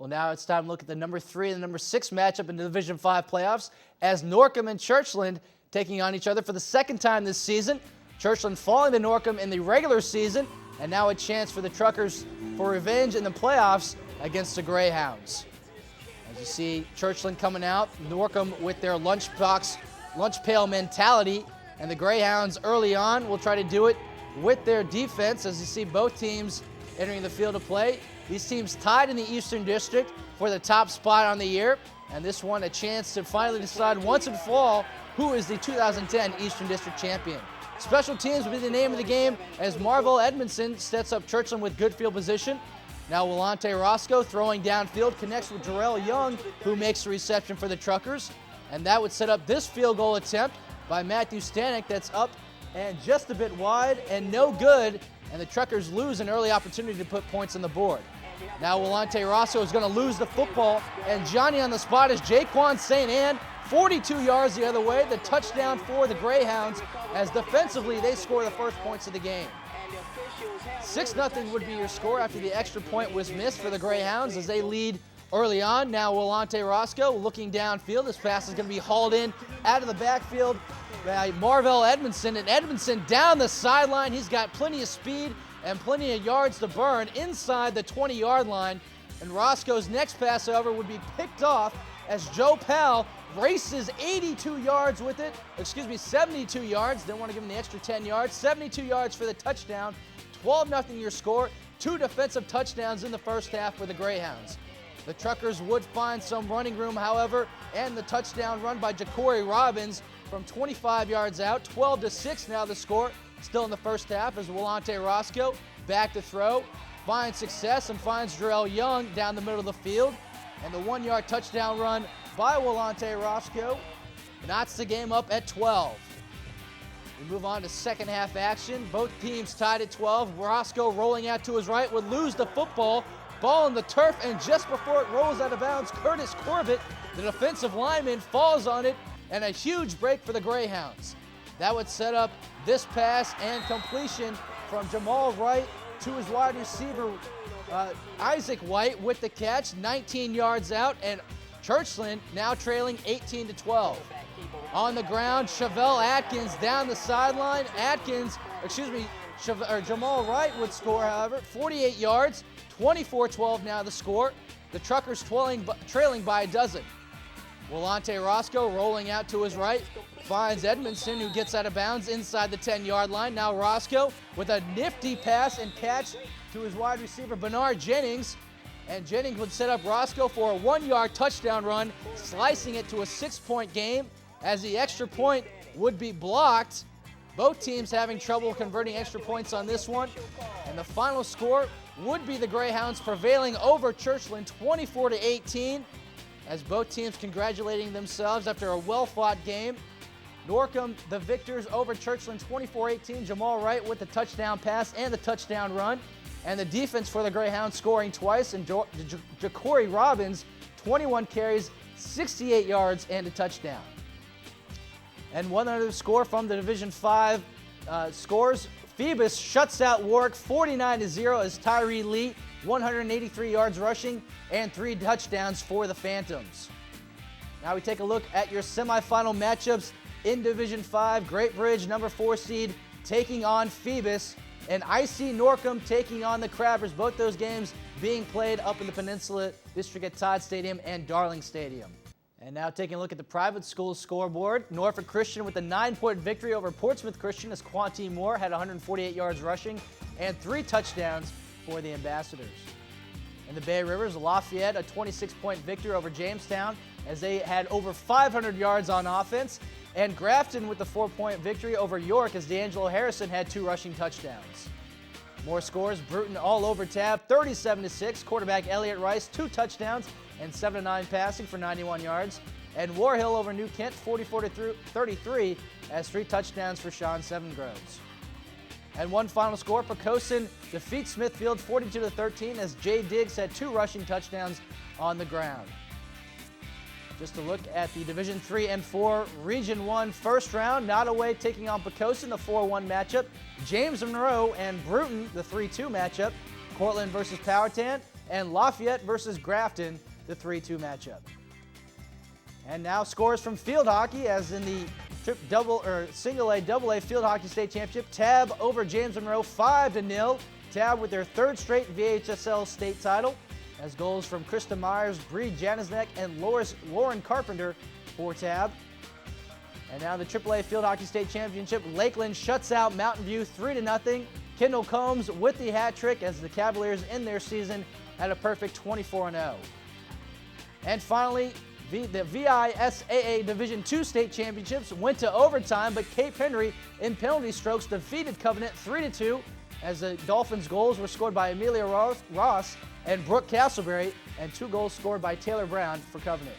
Well, now it's time to look at the number 3 and the number 6 matchup in the Division 5 playoffs as Norcom and Churchland taking on each other for the second time this season. Churchland falling to Norcom in the regular season, and now a chance for the Truckers for revenge in the playoffs against the Greyhounds. As you see, Churchland coming out, Norcom with their lunch pail mentality, and the Greyhounds early on will try to do it with their defense. As you see, both teams entering the field of play. These teams tied in the Eastern District for the top spot on the year, and this one a chance to finally decide once and for all who is the 2010 Eastern District champion. Special teams will be the name of the game as Marvel Edmondson sets up Churchland with good field position. Now Willante Roscoe throwing downfield connects with Jarrell Young, who makes the reception for the Truckers, and that would set up this field goal attempt by Matthew Stanek that's up and just a bit wide and no good, and the Truckers lose an early opportunity to put points on the board. Now Willante Roscoe is going to lose the football, and Johnny on the spot is Jaquan St. Anne, 42 yards the other way, the touchdown for the Greyhounds, as defensively they score the first points of the game. 6-0 would be your score after the extra point was missed for the Greyhounds as they lead early on. Now Willante Roscoe looking downfield. This pass is going to be hauled in out of the backfield by Marvell Edmondson, and Edmondson down the sideline. He's got plenty of speed and plenty of yards to burn inside the 20-yard line. And Roscoe's next pass, however, would be picked off as Joe Powell races 82 yards with it. 72 yards. Didn't want to give him the extra 10 yards. 72 yards for the touchdown. 12-0 your score. 2 defensive touchdowns in the first half for the Greyhounds. The Truckers would find some running room, however, and the touchdown run by Jacory Robbins from 25 yards out. 12-6 now the score. Still in the first half as Willante Roscoe back to throw. Finds success and finds Jarrell Young down the middle of the field. And the 1-yard touchdown run by Willante Roscoe knots the game up at 12. We move on to second half action. Both teams tied at 12. Roscoe rolling out to his right would lose the football. Ball on the turf, and just before it rolls out of bounds, Curtis Corbett, the defensive lineman, falls on it, and a huge break for the Greyhounds. That would set up this pass and completion from Jamal Wright to his wide receiver, Isaac White, with the catch, 19 yards out, and Churchland now trailing 18-12. On the ground, Chevelle Atkins down the sideline. Jamal Wright would score, however, 48 yards, 24-12 now the score. The Truckers trailing by a dozen. Willante Roscoe rolling out to his right, finds Edmondson, who gets out of bounds inside the 10-yard line. Now Roscoe with a nifty pass and catch to his wide receiver, Bernard Jennings. And Jennings would set up Roscoe for a 1-yard touchdown run, slicing it to a 6-point game as the extra point would be blocked. Both teams having trouble converting extra points on this one. And the final score would be the Greyhounds prevailing over Churchland 24-18, as both teams congratulating themselves after a well-fought game. Norcom, the victors over Churchland 24-18. Jamal Wright with the touchdown pass and the touchdown run. And the defense for the Greyhounds scoring twice, and Jacory Robbins, 21 carries, 68 yards, and a touchdown. And one other score from the Division 5 scores. Phoebus shuts out Warwick 49-0 as Tyree Lee, 183 yards rushing and 3 touchdowns for the Phantoms. Now we take a look at your semifinal matchups in Division 5. Great Bridge, number 4 seed, taking on Phoebus, and IC Norcom taking on the Crabbers. Both those games being played up in the Peninsula District at Todd Stadium and Darling Stadium. And now taking a look at the private school scoreboard. Norfolk Christian with a 9-point victory over Portsmouth Christian as Quanti Moore had 148 yards rushing and 3 touchdowns for the Ambassadors. In the Bay Rivers, Lafayette a 26-point victory over Jamestown as they had over 500 yards on offense. And Grafton with the 4-point victory over York as D'Angelo Harrison had 2 rushing touchdowns. More scores, Bruton all over Tab, 37-6. Quarterback Elliott Rice, 2 touchdowns and 7-9 passing for 91 yards. And Warhill over New Kent, 44-33, as 3 touchdowns for Sean Sevengroves. And one final score, Poquoson defeats Smithfield 42-13 as Jay Diggs had 2 rushing touchdowns on the ground. Just to look at the Division 3 and 4 Region 1 first round, Nottoway taking on Poquoson, the 4-1 matchup. James Monroe and Bruton, the 3-2 matchup. Cortland versus Powhatan. and Lafayette versus Grafton, the 3-2 matchup. And now scores from field hockey, as in the single A, double A field hockey state championship. Tab over James Monroe 5-0. Tab with their third straight VHSL state title, as goals from Krista Myers, Bree Janisnek, and Lauren Carpenter for Tab. And now the AAA Field Hockey State Championship. Lakeland shuts out Mountain View 3-0. Kendall Combs with the hat trick, as the Cavaliers end their season at a perfect 24-0. And finally, the VISAA Division II State Championships went to overtime, but Cape Henry in penalty strokes defeated Covenant 3-2, as the Dolphins' goals were scored by Amelia Ross and Brooke Castleberry, and 2 goals scored by Taylor Brown for Covenant.